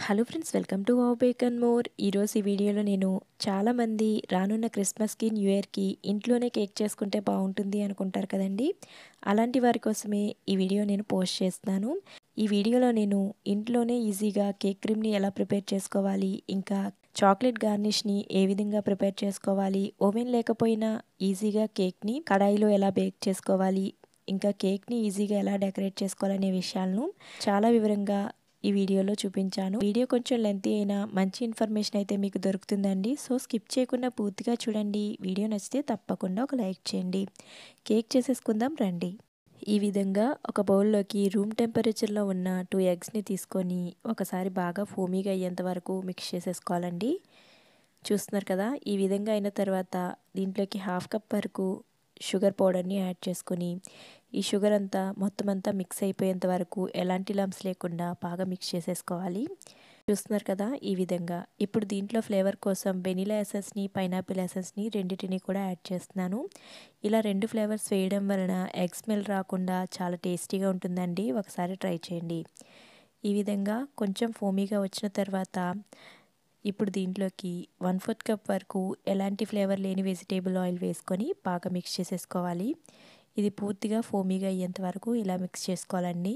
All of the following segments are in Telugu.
Hello friends, welcome to wow bake and more. ఈరోజు ఈ వీడియోలో నేను చాలామంది రానున్న క్రిస్మస్కి, న్యూ ఇయర్కి ఇంట్లోనే కేక్ చేసుకుంటే బాగుంటుంది అనుకుంటారు కదండి. అలాంటి వారి కోసమే ఈ వీడియో నేను పోస్ట్ చేస్తున్నాను. ఈ వీడియోలో నేను ఇంట్లోనే ఈజీగా కేక్ క్రీమ్ని ఎలా ప్రిపేర్ చేసుకోవాలి, ఇంకా చాక్లెట్ గార్నిష్ని ఏ విధంగా ప్రిపేర్ చేసుకోవాలి, ఓవెన్ లేకపోయినా ఈజీగా కేక్ని కడాయిలో ఎలా బేక్ చేసుకోవాలి, ఇంకా కేక్ని ఈజీగా ఎలా డెకరేట్ చేసుకోవాలనే విషయాలను చాలా వివరంగా ఈ వీడియోలో చూపించాను. వీడియో కొంచెం లెంతీ అయినా మంచి ఇన్ఫర్మేషన్ అయితే మీకు దొరుకుతుందండి. సో స్కిప్ చేయకుండా పూర్తిగా చూడండి. వీడియో నచ్చితే తప్పకుండా ఒక లైక్ చేయండి. కేక్ చేసేసుకుందాం రండి. ఈ విధంగా ఒక బౌల్లోకి రూమ్ టెంపరేచర్లో ఉన్న 2 ఎగ్స్ని తీసుకొని ఒకసారి బాగా ఫోమీగా అయ్యేంత వరకు మిక్స్ చేసేసుకోవాలండి. చూస్తున్నారు కదా, ఈ విధంగా అయిన తర్వాత దీంట్లోకి 1/2 కప్ వరకు షుగర్ పౌడర్ని యాడ్ చేసుకొని ఈ షుగర్ అంతా మొత్తం అంతా మిక్స్ అయిపోయేంత వరకు ఎలాంటి లంప్స్ లేకుండా బాగా మిక్స్ చేసేసుకోవాలి. చూస్తున్నారు కదా, ఈ విధంగా. ఇప్పుడు దీంట్లో ఫ్లేవర్ కోసం వెనిలా ఎసెన్స్ని, పైనాపిల్ ఎసెన్స్ని రెండింటిని కూడా యాడ్ చేస్తున్నాను. ఇలా 2 ఫ్లేవర్స్ వేయడం వలన ఎగ్ స్మెల్ రాకుండా చాలా టేస్టీగా ఉంటుందండి. ఒకసారి ట్రై చేయండి. ఈ విధంగా కొంచెం ఫోమీగా వచ్చిన తర్వాత ఇప్పుడు దీంట్లోకి 1/4 కప్ వరకు ఎలాంటి ఫ్లేవర్ లేని వెజిటేబుల్ ఆయిల్ వేసుకొని బాగా మిక్స్ చేసేసుకోవాలి. ఇది పూర్తిగా ఫోమీగా అయ్యేంత వరకు ఇలా మిక్స్ చేసుకోవాలండి.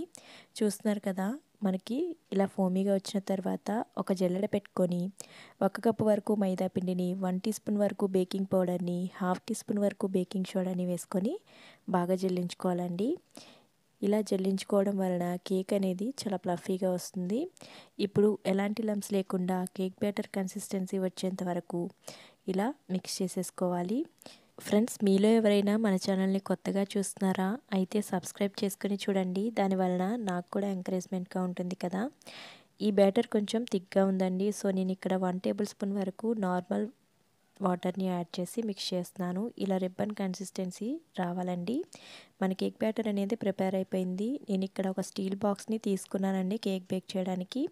చూస్తున్నారు కదా, మనకి ఇలా ఫోమీగా వచ్చిన తర్వాత ఒక జల్లెడ పెట్టుకొని 1 కప్పు వరకు మైదా పిండిని, 1 టీ స్పూన్ వరకు బేకింగ్ పౌడర్ని, 1/2 టీ స్పూన్ వరకు బేకింగ్ సోడాని వేసుకొని బాగా జల్లించుకోవాలండి. ఇలా జల్లించుకోవడం వలన కేక్ అనేది చాలా ప్లఫీగా వస్తుంది. ఇప్పుడు ఎలాంటి లంప్స్ లేకుండా కేక్ బ్యాటర్ కన్సిస్టెన్సీ వచ్చేంత వరకు ఇలా మిక్స్ చేసేసుకోవాలి. ఫ్రెండ్స్, మీలో ఎవరైనా మన ఛానల్ని కొత్తగా చూస్తున్నారా? అయితే సబ్స్క్రైబ్ చేసుకుని చూడండి. దానివలన నాకు కూడా ఎంకరేజ్మెంట్గా ఉంటుంది కదా. ఈ బ్యాటర్ కొంచెం థిక్గా ఉందండి. సో నేను ఇక్కడ 1 టేబుల్ స్పూన్ వరకు నార్మల్ వాటర్ని యాడ్ చేసి మిక్స్ చేస్తున్నాను. ఇలా రిబ్బన్ కన్సిస్టెన్సీ రావాలండి. మన కేక్ బ్యాటర్ అనేది ప్రిపేర్ అయిపోయింది. నేను ఇక్కడ ఒక స్టీల్ బాక్స్ని తీసుకున్నానండి కేక్ బేక్ చేయడానికి.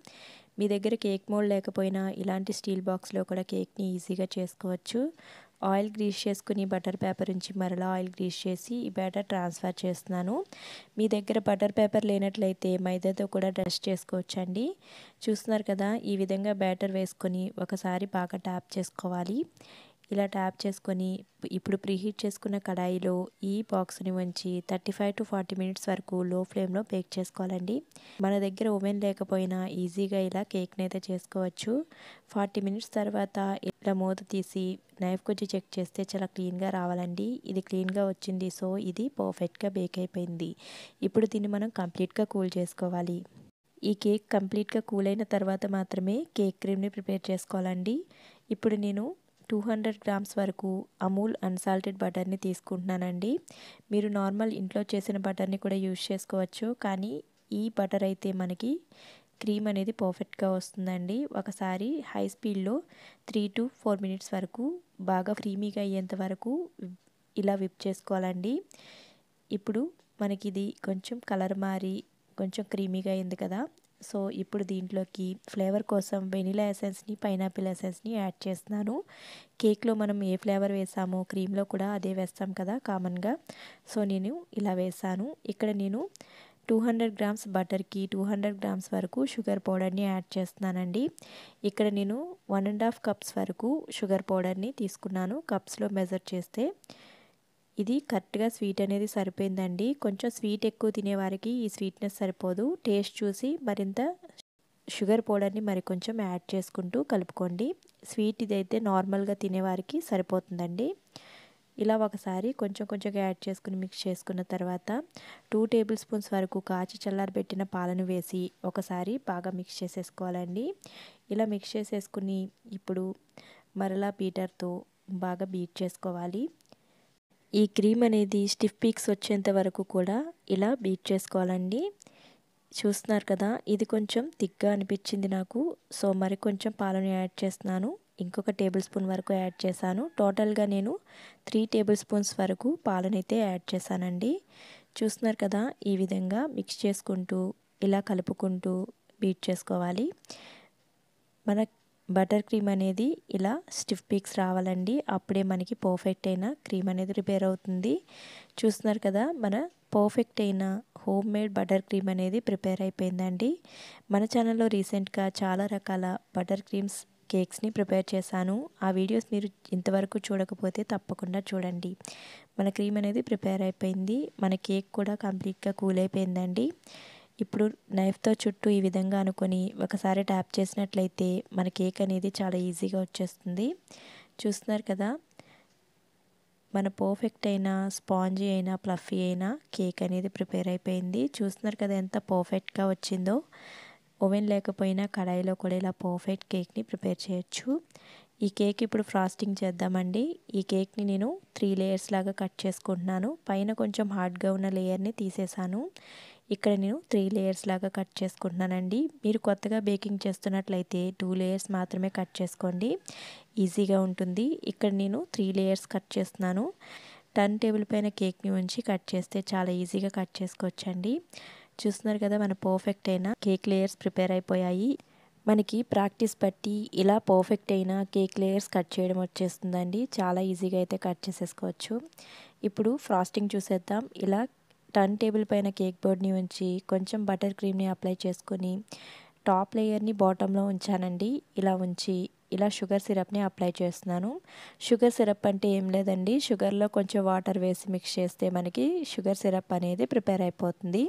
మీ దగ్గర కేక్ మోల్డ్ లేకపోయినా ఇలాంటి స్టీల్ బాక్స్లో కూడా కేక్ని ఈజీగా చేసుకోవచ్చు. ఆయిల్ గ్రీస్ చేసుకుని బటర్ పేపర్ ఉంచి మరలా ఆయిల్ గ్రీస్ చేసి ఈ బ్యాటర్ ట్రాన్స్ఫర్ చేస్తున్నాను. మీ దగ్గర బటర్ పేపర్ లేనట్లయితే మైదాతో కూడా డస్ట్ చేసుకోవచ్చండి. చూస్తున్నారు కదా, ఈ విధంగా బ్యాటర్ వేసుకొని ఒకసారి బాగా ట్యాప్ చేసుకోవాలి. ఇలా ట్యాప్ చేసుకొని ఇప్పుడు ప్రీహీట్ చేసుకున్న కడాయిలో ఈ బాక్స్ని ఉంచి 35 to 40 మినిట్స్ వరకు లో ఫ్లేమ్లో బేక్ చేసుకోవాలండి. మన దగ్గర ఓవెన్ లేకపోయినా ఈజీగా ఇలా కేక్ని అయితే చేసుకోవచ్చు. 40 మినిట్స్ తర్వాత ఇలా మూత తీసి నైఫ్ కొంచెం చెక్ చేస్తే చాలా క్లీన్గా రావాలండి. ఇది క్లీన్గా వచ్చింది. సో ఇది పర్ఫెక్ట్గా బేక్ అయిపోయింది. ఇప్పుడు దీన్ని మనం కంప్లీట్గా కూల్ చేసుకోవాలి. ఈ కేక్ కంప్లీట్గా కూల్ అయిన తర్వాత మాత్రమే కేక్ క్రీమ్ని ప్రిపేర్ చేసుకోవాలండి. ఇప్పుడు నేను 200 గ్రామ్స్ వరకు అమూల్ అన్సాల్టెడ్ బటర్ని తీసుకుంటున్నానండి. మీరు నార్మల్ ఇంట్లో చేసిన బటర్ని కూడా యూజ్ చేసుకోవచ్చు. కానీ ఈ బటర్ అయితే మనకి క్రీమ్ అనేది పర్ఫెక్ట్గా వస్తుందండి. ఒకసారి హై స్పీడ్లో 3 to 4 మినిట్స్ వరకు బాగా క్రీమీగా అయ్యేంత వరకు ఇలా విప్ చేసుకోవాలండి. ఇప్పుడు మనకి ఇది కొంచెం కలర్ మారి కొంచెం క్రీమీగా అయింది కదా. సో ఇప్పుడు దీంట్లోకి ఫ్లేవర్ కోసం వెనిలా ఎసెన్స్ని, పైనాపిల్ ఎసెన్స్ని యాడ్ చేస్తున్నాను. కేక్లో మనం ఏ ఫ్లేవర్ వేసామో క్రీమ్లో కూడా అదే వేస్తాం కదా కామన్గా. సో నేను ఇలా వేసాను. ఇక్కడ నేను 200 గ్రామ్స్ బటర్కి 200 గ్రామ్స్ వరకు షుగర్ పౌడర్ని యాడ్ చేస్తున్నానండి. ఇక్కడ నేను 1.5 కప్స్ వరకు షుగర్ పౌడర్ని తీసుకున్నాను. కప్స్లో మెజర్ చేస్తే ఇది కరెక్ట్గా స్వీట్ అనేది సరిపోయిందండి. కొంచెం స్వీట్ ఎక్కువ తినేవారికి ఈ స్వీట్నెస్ సరిపోదు. టేస్ట్ చూసి మరింత షుగర్ పౌడర్ని మరి కొంచెం యాడ్ చేసుకుంటూ కలుపుకోండి. స్వీట్ ఇదైతే నార్మల్గా తినేవారికి సరిపోతుందండి. ఇలా ఒకసారి కొంచెం కొంచెంగా యాడ్ చేసుకుని మిక్స్ చేసుకున్న తర్వాత 2 టేబుల్ స్పూన్స్ వరకు కాచి చల్లారబెట్టిన పాలను వేసి ఒకసారి బాగా మిక్స్ చేసేసుకోవాలండి. ఇలా మిక్స్ చేసేసుకుని ఇప్పుడు మరలా బీటర్తో బాగా బీట్ చేసుకోవాలి. ఈ క్రీమ్ అనేది స్టిఫ్ పీక్స్ వచ్చేంత వరకు కూడా ఇలా బీట్ చేసుకోవాలండి. చూస్తున్నారు కదా, ఇది కొంచెం థిక్గా అనిపించింది నాకు. సో మరి కొంచెం పాలను యాడ్ చేస్తున్నాను. ఇంకొక టేబుల్ స్పూన్ వరకు యాడ్ చేశాను. టోటల్గా నేను 3 టేబుల్ స్పూన్స్ వరకు పాలనైతే యాడ్ చేశానండి. చూస్తున్నారు కదా, ఈ విధంగా మిక్స్ చేసుకుంటూ ఇలా కలుపుకుంటూ బీట్ చేసుకోవాలి. మన బటర్ క్రీమ్ అనేది ఇలా స్టిఫ్ పీక్స్ రావాలండి. అప్పుడే మనకి పర్ఫెక్ట్ అయిన క్రీమ్ అనేది ప్రిపేర్ అవుతుంది. చూస్తున్నారు కదా, మన పర్ఫెక్ట్ అయిన హోమ్ మేడ్ బటర్ క్రీమ్ అనేది ప్రిపేర్ అయిపోయిందండి. మన ఛానల్లో రీసెంట్గా చాలా రకాల బటర్ క్రీమ్స్ కేక్స్ని ప్రిపేర్ చేశాను. ఆ వీడియోస్ మీరు ఇంతవరకు చూడకపోతే తప్పకుండా చూడండి. మన క్రీమ్ అనేది ప్రిపేర్ అయిపోయింది. మన కేక్ కూడా కంప్లీట్గా కూల్ అయిపోయిందండి. ఇప్పుడు నైఫ్తో చుట్టూ ఈ విధంగా అనుకొని ఒకసారి ట్యాప్ చేసినట్లయితే మన కేక్ అనేది చాలా ఈజీగా వచ్చేస్తుంది. చూస్తున్నారు కదా, మన పర్ఫెక్ట్ అయిన స్పాంజీ అయినా ఫ్లఫీ అయినా కేక్ అనేది ప్రిపేర్ అయిపోయింది. చూస్తున్నారు కదా ఎంత పర్ఫెక్ట్గా వచ్చిందో. ఓవెన్ లేకపోయినా కడాయిలో కూడా ఇలా పర్ఫెక్ట్ కేక్ని ప్రిపేర్ చేయొచ్చు. ఈ కేక్ ఇప్పుడు ఫ్రాస్టింగ్ చేద్దామండి. ఈ కేక్ని నేను 3 లేయర్స్ లాగా కట్ చేసుకుంటున్నాను. పైన కొంచెం హార్డ్గా ఉన్న లేయర్ని తీసేసాను. ఇక్కడ నేను 3 లేయర్స్ లాగా కట్ చేసుకుంటున్నానండి. మీరు కొత్తగా బేకింగ్ చేస్తున్నట్లయితే 2 లేయర్స్ మాత్రమే కట్ చేసుకోండి, ఈజీగా ఉంటుంది. ఇక్కడ నేను 3 లేయర్స్ కట్ చేస్తున్నాను. టర్న్ టేబుల్ పైన కేక్ని ఉంచి కట్ చేస్తే చాలా ఈజీగా కట్ చేసుకోవచ్చండి. చూస్తున్నారు కదా, మన పర్ఫెక్ట్ అయిన కేక్ లేయర్స్ ప్రిపేర్ అయిపోయాయి. మనకి ప్రాక్టీస్ బట్టి ఇలా పర్ఫెక్ట్ అయిన కేక్ లేయర్స్ కట్ చేయడం వచ్చేస్తుందండి. చాలా ఈజీగా అయితే కట్ చేసేసుకోవచ్చు. ఇప్పుడు ఫ్రాస్టింగ్ చూసేద్దాం. ఇలా టర్న్ టేబుల్ పైన కేక్ బోర్డ్ని ఉంచి కొంచెం బటర్ క్రీమ్ని అప్లై చేసుకొని టాప్ లేయర్ని బాటంలో ఉంచానండి. ఇలా ఉంచి ఇలా షుగర్ సిరప్ని అప్లై చేస్తున్నాను. షుగర్ సిరప్ అంటే ఏం లేదండి, షుగర్లో కొంచెం వాటర్ వేసి మిక్స్ చేస్తే మనకి షుగర్ సిరప్ అనేది ప్రిపేర్ అయిపోతుంది.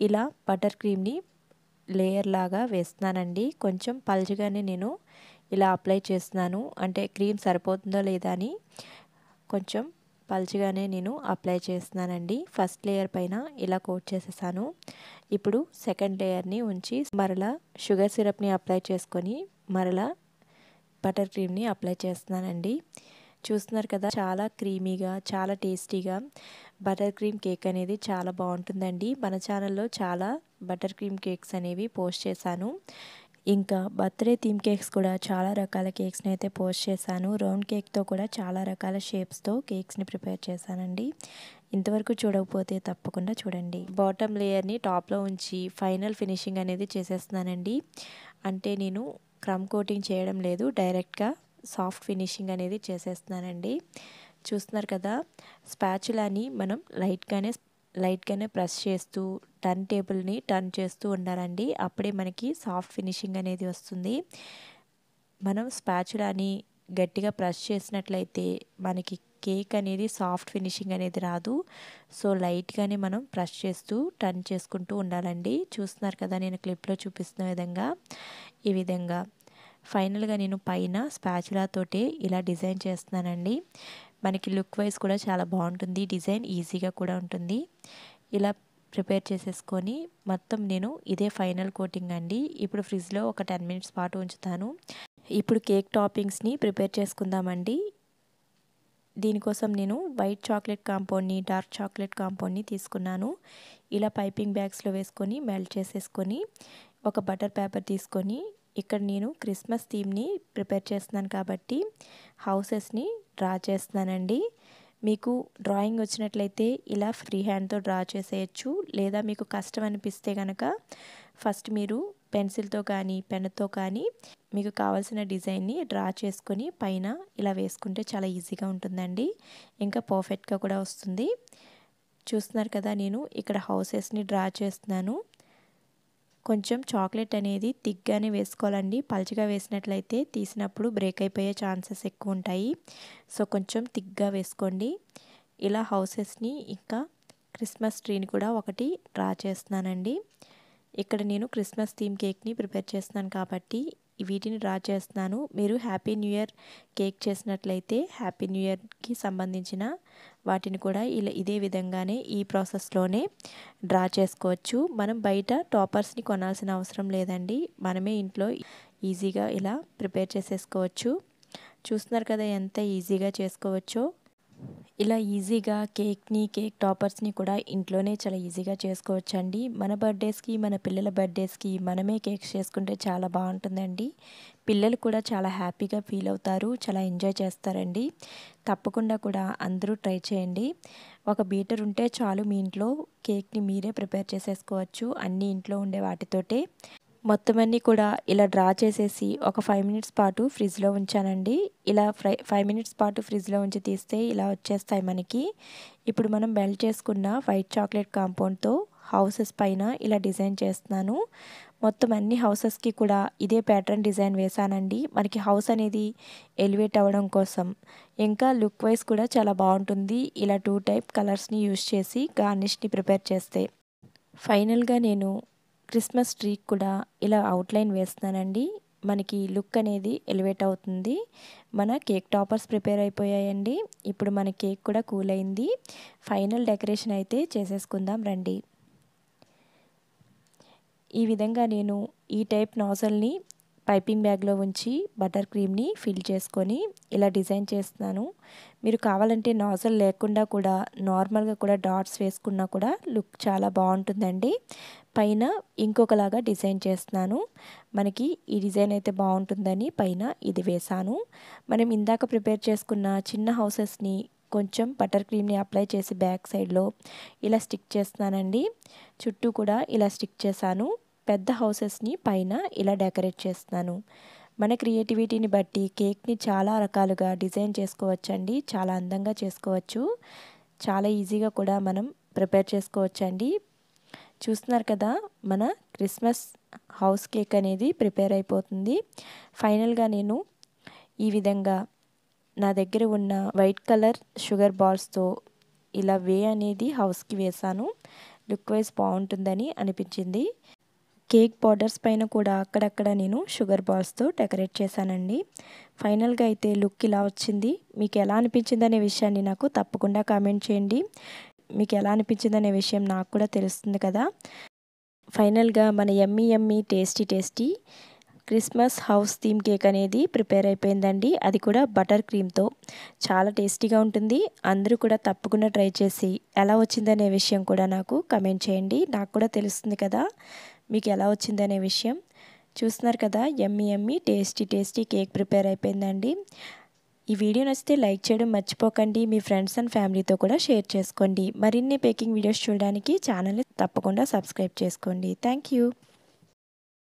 ఇలా బటర్ క్రీమ్ని లేయర్ లాగా వేస్తున్నానండి. కొంచెం పల్చగానే నేను ఇలా అప్లై చేస్తున్నాను. అంటే క్రీమ్ సరిపోతుందో లేదా అని కొంచెం పల్చగానే నేను అప్లై చేస్తున్నానండి. ఫస్ట్ లేయర్ పైన ఇలా కోట్ చేసేసాను. ఇప్పుడు సెకండ్ లేయర్ని ఉంచి మరలా షుగర్ సిరప్ని అప్లై చేసుకొని మరలా బటర్ క్రీమ్ని అప్లై చేస్తున్నానండి. చూస్తున్నారు కదా, చాలా క్రీమీగా చాలా టేస్టీగా బటర్ క్రీమ్ కేక్ అనేది చాలా బాగుంటుందండి. మన ఛానల్లో చాలా బటర్ క్రీమ్ కేక్స్ అనేవి పోస్ట్ చేశాను. ఇంకా బర్త్డే థీమ్ కేక్స్ కూడా చాలా రకాల కేక్స్ని అయితే పోస్ట్ చేశాను. రౌండ్ కేక్తో కూడా చాలా రకాల షేప్స్తో కేక్స్ని ప్రిపేర్ చేశానండి. ఇంతవరకు చూడకపోతే తప్పకుండా చూడండి. బాటమ్ లేయర్ని టాప్లో ఉంచి ఫైనల్ ఫినిషింగ్ అనేది చేసేస్తున్నానండి. అంటే నేను క్రమ్ కోటింగ్ చేయడం లేదు, డైరెక్ట్గా సాఫ్ట్ ఫినిషింగ్ అనేది చేసేస్తున్నానండి. చూస్తున్నారు కదా, స్పాచులాని మనం లైట్గానే ప్రెస్ చేస్తూ టర్న్ టేబుల్ని టర్న్ చేస్తూ ఉండాలండి. అప్పుడే మనకి సాఫ్ట్ ఫినిషింగ్ అనేది వస్తుంది. మనం స్పాచులాని గట్టిగా ప్రెస్ చేసినట్లయితే మనకి కేక్ అనేది సాఫ్ట్ ఫినిషింగ్ అనేది రాదు. సో లైట్గానే మనం ప్రెస్ చేస్తూ టర్న్ చేసుకుంటూ ఉండాలండి. చూస్తున్నారు కదా, నేను క్లిప్లో చూపిస్తున్న విధంగా ఈ విధంగా ఫైనల్గా నేను పైన స్పాచులా తోటే ఇలా డిజైన్ చేస్తున్నానండి. మనకి లుక్ వైజ్ కూడా చాలా బాగుంటుంది, డిజైన్ ఈజీగా కూడా ఉంటుంది. ఇలా ప్రిపేర్ చేసేసుకొని మొత్తం నేను ఇదే ఫైనల్ కోటింగ్ అండి. ఇప్పుడు ఫ్రిడ్జ్లో ఒక 10 మినిట్స్ పాటు ఉంచుతాను. ఇప్పుడు కేక్ టాపింగ్స్ని ప్రిపేర్ చేసుకుందామండి. దీనికోసం నేను వైట్ చాక్లెట్ కాంపౌండ్ని డార్క్ చాక్లెట్ కాంపౌండ్ని తీసుకున్నాను. ఇలా పైపింగ్ బ్యాగ్స్లో వేసుకొని మెల్ట్ చేసేసుకొని ఒక బటర్ పేపర్ తీసుకొని ఇక్కడ నేను క్రిస్మస్ థీమ్ని ప్రిపేర్ చేస్తున్నాను కాబట్టి హౌసెస్ని డ్రా చేస్తున్నానండి. మీకు డ్రాయింగ్ వచ్చినట్లయితే ఇలా ఫ్రీ హ్యాండ్తో డ్రా చేసేయచ్చు. లేదా మీకు కష్టం అనిపిస్తే కనుక ఫస్ట్ మీరు పెన్సిల్తో కానీ పెన్నుతో కానీ మీకు కావాల్సిన డిజైన్ని డ్రా చేసుకొని పైన ఇలా వేసుకుంటే చాలా ఈజీగా ఉంటుందండి. ఇంకా పర్ఫెక్ట్గా కూడా వస్తుంది. చూస్తున్నారు కదా, నేను ఇక్కడ హౌసెస్ని డ్రా చేస్తున్నాను. కొంచెం చాక్లెట్ అనేది థిక్గానే వేసుకోవాలండి. పల్చగా వేసినట్లయితే తీసినప్పుడు బ్రేక్ అయిపోయే ఛాన్సెస్ ఎక్కువ ఉంటాయి. సో కొంచెం థిక్గా వేసుకోండి. ఇలా హౌసెస్ని ఇంకా క్రిస్మస్ ట్రీని కూడా ఒకటి డ్రా చేస్తున్నానండి. ఇక్కడ నేను క్రిస్మస్ థీమ్ కేక్ని ప్రిపేర్ చేస్తున్నాను కాబట్టి వీటిని డ్రా చేస్తున్నాను. మీరు హ్యాపీ న్యూ ఇయర్ కేక్ చేసినట్లయితే హ్యాపీ న్యూ ఇయర్కి సంబంధించిన వాటిని కూడా ఇదే విధంగానే ఈ ప్రాసెస్లోనే డ్రా చేసుకోవచ్చు. మనం బయట టాపర్స్ని కొనాల్సిన అవసరం లేదండి, మనమే ఇంట్లో ఈజీగా ఇలా ప్రిపేర్ చేసేసుకోవచ్చు. చూస్తున్నారు కదా ఎంత ఈజీగా చేసుకోవచ్చో. ఇలా ఈజీగా కేక్ని కేక్ టాపర్స్ని కూడా ఇంట్లోనే చాలా ఈజీగా చేసుకోవచ్చండి. మన బర్త్డేస్కి మన పిల్లల బర్త్డేస్కి మనమే కేక్స్ చేసుకుంటే చాలా బాగుంటుందండి. పిల్లలు కూడా చాలా హ్యాపీగా ఫీల్ అవుతారు, చాలా ఎంజాయ్ చేస్తారండి. తప్పకుండా కూడా అందరూ ట్రై చేయండి. ఒక బీటర్ ఉంటే చాలు, మీ ఇంట్లో కేక్ని మీరే ప్రిపేర్ చేసేసుకోవచ్చు అన్నీ ఇంట్లో ఉండే వాటితోటే. మొత్తం అన్నీ కూడా ఇలా డ్రా చేసేసి ఒక 5 మినిట్స్ పాటు ఫ్రిడ్జ్లో ఉంచానండి. ఇలా 5 మినిట్స్ పాటు ఫ్రిడ్జ్లో ఉంచి తీస్తే ఇలా వచ్చేస్తాయి మనకి. ఇప్పుడు మనం మెల్ట్ చేసుకున్న వైట్ చాక్లెట్ కాంపౌండ్తో హౌసెస్ పైన ఇలా డిజైన్ చేస్తున్నాను. మొత్తం అన్ని హౌసెస్కి కూడా ఇదే ప్యాటర్న్ డిజైన్ వేసానండి. మనకి హౌస్ అనేది ఎలివేట్ అవ్వడం కోసం, ఇంకా లుక్ వైజ్ కూడా చాలా బాగుంటుంది ఇలా 2 టైప్ కలర్స్ని యూస్ చేసి గార్నిష్ని ప్రిపేర్ చేస్తే. ఫైనల్గా నేను క్రిస్మస్ ట్రీకి కూడా ఇలా అవుట్లైన్ వేస్తున్నానండి. మనకి లుక్ అనేది ఎలివేట్ అవుతుంది. మన కేక్ టాపర్స్ ప్రిపేర్ అయిపోయాయండి. ఇప్పుడు మన కేక్ కూడా కూల్ అయింది. ఫైనల్ డెకరేషన్ అయితే చేసేసుకుందాం రండి. ఈ విధంగా నేను ఈ టైప్ నాజల్ని పైపింగ్ బ్యాగ్లో ఉంచి బటర్ క్రీమ్ని ఫిల్ చేసుకొని ఇలా డిజైన్ చేస్తున్నాను. మీరు కావాలంటే నాజల్ లేకుండా కూడా నార్మల్గా కూడా డాట్స్ వేసుకున్నా కూడా లుక్ చాలా బాగుంటుందండి. పైన ఇంకొకలాగా డిజైన్ చేస్తున్నాను. మనకి ఈ డిజైన్ అయితే బాగుంటుందని పైన ఇది వేసాను. మనం ఇందాక ప్రిపేర్ చేసుకున్న చిన్న హౌసెస్ని కొంచెం బటర్ క్రీమ్ని అప్లై చేసి బ్యాక్ సైడ్లో ఇలా స్టిక్ చేస్తున్నానండి. చుట్టూ కూడా ఇలా స్టిక్ చేశాను. పెద్ద హౌసెస్ని పైన ఇలా డెకరేట్ చేస్తున్నాను. మన క్రియేటివిటీని బట్టి కేక్ని చాలా రకాలుగా డిజైన్ చేసుకోవచ్చండి. చాలా అందంగా చేసుకోవచ్చు. చాలా ఈజీగా కూడా మనం ప్రిపేర్ చేసుకోవచ్చండి. చూస్తున్నారు కదా, మన క్రిస్మస్ హౌస్ కేక్ అనేది ప్రిపేర్ అయిపోతుంది. ఫైనల్గా నేను ఈ విధంగా నా దగ్గర ఉన్న వైట్ కలర్ షుగర్ బాల్స్తో ఇలా వే అనేది హౌస్కి వేసాను. లుక్ వైజ్ బాగుంటుందని అనిపించింది. కేక్ బార్డర్స్ పైన కూడా అక్కడక్కడ నేను షుగర్ బాల్స్తో డెకరేట్ చేశానండి. ఫైనల్గా అయితే లుక్ ఇలా వచ్చింది. మీకు ఎలా అనిపించింది అనే విషయాన్ని నాకు తప్పకుండా కామెంట్ చేయండి. మీకు ఎలా అనిపించింది అనే విషయం నాకు కూడా తెలుస్తుంది కదా. ఫైనల్గా మన yummy tasty Christmas house theme cake అనేది ప్రిపేర్ అయిపోయిందండి. అది కూడా బటర్ క్రీమ్తో చాలా టేస్టీగా ఉంటుంది. అందరూ కూడా తప్పకుండా ట్రై చేసి ఎలా వచ్చిందనే విషయం కూడా నాకు కమెంట్ చేయండి. నాకు కూడా తెలుస్తుంది కదా మీకు ఎలా వచ్చిందనే విషయం. చూస్తున్నారు కదా, యమ్మీ టేస్టీ కేక్ ప్రిపేర్ అయిపోయిందండి. ఈ వీడియో నచ్చితే లైక్ చేయడం మర్చిపోకండి. మీ ఫ్రెండ్స్ అండ్ ఫ్యామిలీతో కూడా షేర్ చేసుకోండి. మరిన్ని బేకింగ్ వీడియోస్ చూడడానికి ఛానల్ని తప్పకుండా సబ్స్క్రైబ్ చేసుకోండి. Thank you.